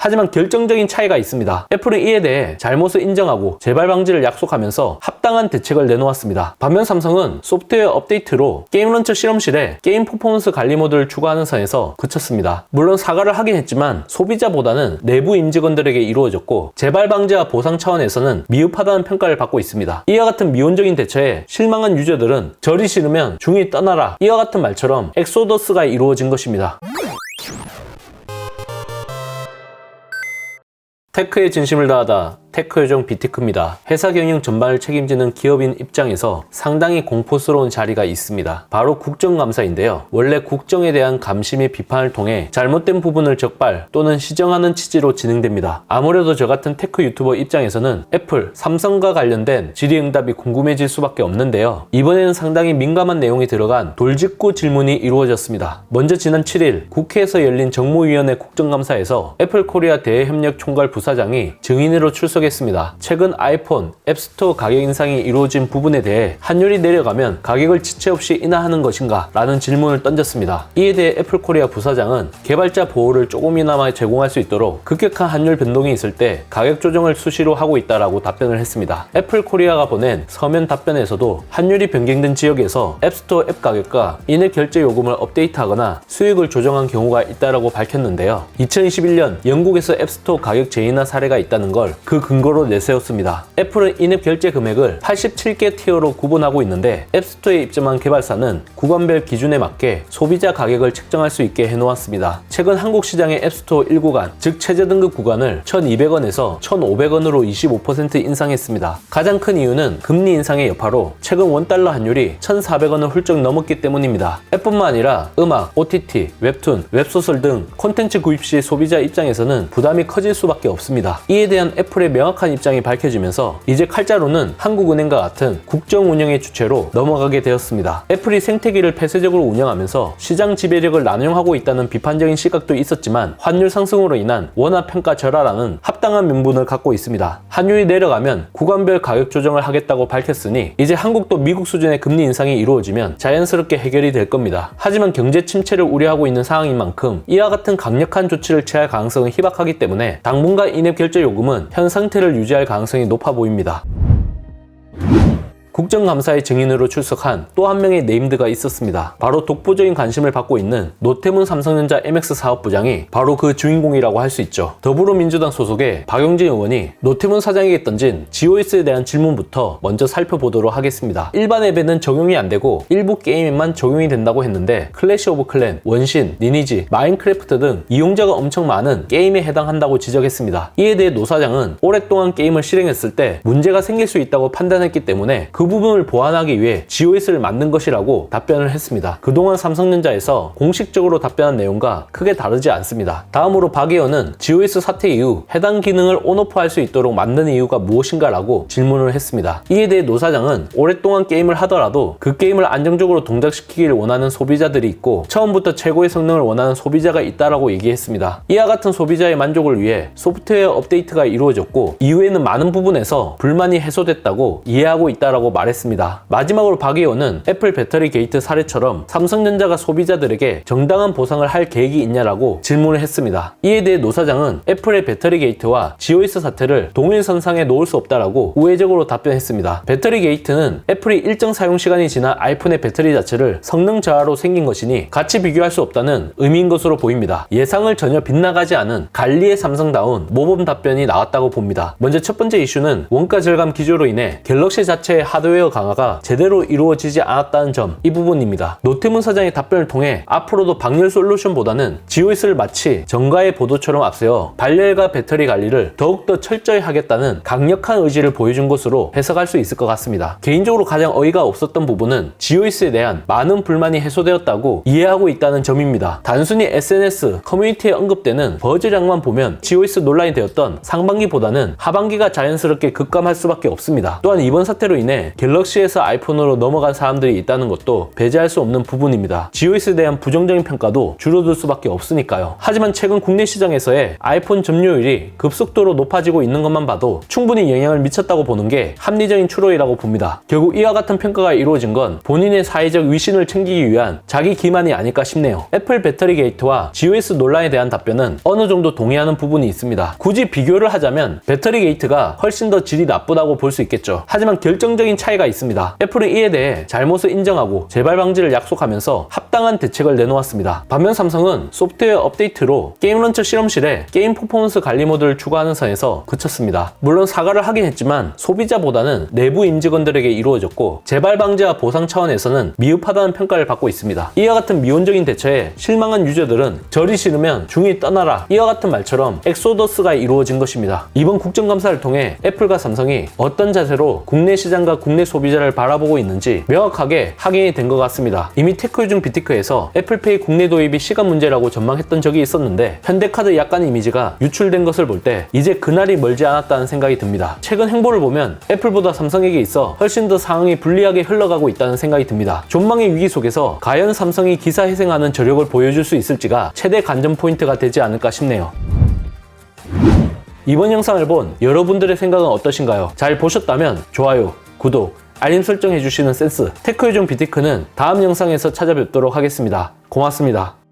하지만 결정적인 차이가 있습니다. 애플은 이에 대해 잘못을 인정하고 재발 방지를 약속하면서 합당한 대책을 내놓았습니다. 반면 삼성은 소프트웨어 업데이트로 게임 런처 실험실에 게임 퍼포먼스 관리 모드를 추가하는 선에서 그쳤습니다. 물론 사과를 하긴 했지만 소비자보다는 내부 임직원들에게 이루어졌고 재발 방지와 보상 차원에서는 미흡하다는 평가를 받고 있습니다. 이와 같은 미온적인 대처에 실망한 유저들은 절이 싫으면 중이 떠나라, 이와 같은 말처럼 엑소더스가 이루어진 것입니다. 테크에 진심을 다하다. 테크 요정 비티크입니다. 회사 경영 전반을 책임지는 기업인 입장에서 상당히 공포스러운 자리가 있습니다. 바로 국정감사인데요. 원래 국정에 대한 감시 및 비판을 통해 잘못된 부분을 적발 또는 시정하는 취지로 진행됩니다. 아무래도 저 같은 테크 유튜버 입장에서는 애플, 삼성과 관련된 질의응답이 궁금해질 수밖에 없는데요. 이번에는 상당히 민감한 내용이 들어간 돌직구 질문이 이루어졌습니다. 먼저 지난 7일 국회에서 열린 정무위원회 국정감사에서 애플 코리아 대외협력 총괄 부사장이 증인으로 출석했습니다. 최근 아이폰, 앱스토어 가격 인상이 이루어진 부분에 대해 환율이 내려가면 가격을 지체 없이 인하하는 것인가? 라는 질문을 던졌습니다. 이에 대해 애플 코리아 부사장은 개발자 보호를 조금이나마 제공할 수 있도록 급격한 환율 변동이 있을 때 가격 조정을 수시로 하고 있다라고 답변을 했습니다. 애플 코리아가 보낸 서면 답변에서도 환율이 변경된 지역에서 앱스토어 앱 가격과 인앱 결제 요금을 업데이트하거나 수익을 조정한 경우가 있다라고 밝혔는데요. 2021년 영국에서 앱스토어 가격 재인하 사례가 있다는 걸 그 근거로 내세웠습니다. 애플은 인앱 결제 금액을 87개 티어로 구분하고 있는데 앱스토어에 입점한 개발사는 구간별 기준에 맞게 소비자 가격을 책정할 수 있게 해놓았습니다. 최근 한국 시장의 앱스토어 1구간, 즉 최저 등급 구간을 1,200원에서 1,500원으로 25% 인상했습니다. 가장 큰 이유는 금리 인상의 여파로 최근 원달러 환율이 1,400원을 훌쩍 넘었기 때문입니다. 앱뿐만 아니라 음악, OTT, 웹툰, 웹소설 등 콘텐츠 구입 시 소비자 입장에서는 부담이 커질 수밖에 없습니다. 이에 대한 애플의 명확한 입장이 밝혀지면서 이제 칼자루는 한국은행과 같은 국정 운영의 주체로 넘어가게 되었습니다. 애플이 생태계를 폐쇄적으로 운영하면서 시장 지배력을 남용하고 있다는 비판적인 시각도 있었지만 환율 상승으로 인한 원화 평가 절하라는 합당한 명분을 갖고 있습니다. 환율이 내려가면 구간별 가격 조정을 하겠다고 밝혔으니 이제 한국도 미국 수준의 금리 인상이 이루어지면 자연스럽게 해결이 될 겁니다. 하지만 경제 침체를 우려하고 있는 상황인 만큼 이와 같은 강력한 조치를 취할 가능성은 희박하기 때문에 당분간 인앱 결제 요금은 현 상태를 유지할 가능성이 높아 보입니다. 국정감사의 증인으로 출석한 또 한 명의 네임드가 있었습니다. 바로 독보적인 관심을 받고 있는 노태문 삼성전자 MX 사업부장이 바로 그 주인공이라고 할 수 있죠. 더불어민주당 소속의 박용진 의원이 노태문 사장에게 던진 GOS에 대한 질문부터 먼저 살펴보도록 하겠습니다. 일반 앱에는 적용이 안 되고 일부 게임에만 적용이 된다고 했는데 클래시 오브 클랜, 원신, 리니지, 마인크래프트 등 이용자가 엄청 많은 게임에 해당한다고 지적했습니다. 이에 대해 노 사장은 오랫동안 게임을 실행했을 때 문제가 생길 수 있다고 판단했기 때문에 그 부분을 보완하기 위해 GOS를 만든 것이라고 답변을 했습니다. 그동안 삼성전자에서 공식적으로 답변한 내용과 크게 다르지 않습니다. 다음으로 박 의원은 GOS 사태 이후 해당 기능을 온오프할 수 있도록 만든 이유가 무엇인가 라고 질문을 했습니다. 이에 대해 노 사장은 오랫동안 게임을 하더라도 그 게임을 안정적으로 동작시키기를 원하는 소비자들이 있고 처음부터 최고의 성능을 원하는 소비자가 있다라고 얘기했습니다. 이와 같은 소비자의 만족을 위해 소프트웨어 업데이트가 이루어졌고 이후에는 많은 부분에서 불만이 해소됐다고 이해하고 있다라고 말했습니다. 마지막으로 박 의원은 애플 배터리 게이트 사례처럼 삼성전자가 소비자들에게 정당한 보상을 할 계획이 있냐라고 질문을 했습니다. 이에 대해 노 사장은 애플의 배터리 게이트와 GOS 사태를 동일선상에 놓을 수 없다라고 우회적으로 답변했습니다. 배터리 게이트는 애플이 일정 사용 시간이 지난 아이폰의 배터리 자체를 성능 저하로 생긴 것이니 같이 비교할 수 없다는 의미인 것으로 보입니다. 예상을 전혀 빗나가지 않은 관리의 삼성다운 모범 답변이 나왔다고 봅니다. 먼저 첫 번째 이슈는 원가 절감 기조로 인해 갤럭시 자체의 하드웨어 강화가 제대로 이루어지지 않았다는 점, 이 부분입니다. 노태문 사장의 답변을 통해 앞으로도 방열 솔루션보다는 GOS를 마치 정가의 보도처럼 앞세워 발열과 배터리 관리를 더욱더 철저히 하겠다는 강력한 의지를 보여준 것으로 해석할 수 있을 것 같습니다. 개인적으로 가장 어이가 없었던 부분은 GOS에 대한 많은 불만이 해소되었다고 이해하고 있다는 점입니다. 단순히 SNS, 커뮤니티에 언급되는 버즈량만 보면 GOS 논란이 되었던 상반기보다는 하반기가 자연스럽게 급감할 수밖에 없습니다. 또한 이번 사태로 인해 갤럭시에서 아이폰으로 넘어간 사람들이 있다는 것도 배제할 수 없는 부분입니다. GOS에 대한 부정적인 평가도 줄어들 수밖에 없으니까요. 하지만 최근 국내 시장에서의 아이폰 점유율이 급속도로 높아지고 있는 것만 봐도 충분히 영향을 미쳤다고 보는 게 합리적인 추론이라고 봅니다. 결국 이와 같은 평가가 이루어진 건 본인의 사회적 위신을 챙기기 위한 자기 기만이 아닐까 싶네요. 애플 배터리 게이트와 GOS 논란에 대한 답변은 어느 정도 동의하는 부분이 있습니다. 굳이 비교를 하자면 배터리 게이트가 훨씬 더 질이 나쁘다고 볼 수 있겠죠. 하지만 결정적인 차이가 있습니다. 애플은 이에 대해 잘못을 인정하고 재발 방지를 약속하면서 합당한 대책을 내놓았습니다. 반면 삼성은 소프트웨어 업데이트로 게임 런처 실험실에 게임 퍼포먼스 관리 모드를 추가하는 선에서 그쳤습니다. 물론 사과를 하긴 했지만 소비자보다는 내부 임직원들에게 이루어졌고 재발 방지와 보상 차원에서는 미흡하다는 평가를 받고 있습니다. 이와 같은 미온적인 대처에 실망한 유저들은 절이 싫으면 중이 떠나라, 이와 같은 말처럼 엑소더스가 이루어진 것입니다. 이번 국정감사를 통해 애플과 삼성이 어떤 자세로 국내 시장과 국내 소비자를 바라보고 있는지 명확하게 확인이 된 것 같습니다. 이미 테크요즘 비티크에서 애플페이 국내 도입이 시간 문제라고 전망했던 적이 있었는데 현대카드 약간의 이미지가 유출된 것을 볼 때 이제 그날이 멀지 않았다는 생각이 듭니다. 최근 행보를 보면 애플보다 삼성에게 있어 훨씬 더 상황이 불리하게 흘러가고 있다는 생각이 듭니다. 존망의 위기 속에서 과연 삼성이 기사회생하는 저력을 보여줄 수 있을지가 최대 관전 포인트가 되지 않을까 싶네요. 이번 영상을 본 여러분들의 생각은 어떠신가요? 잘 보셨다면 좋아요, 구독, 알림 설정 해주시는 센스, 테크요즘 비티크는 다음 영상에서 찾아뵙도록 하겠습니다. 고맙습니다.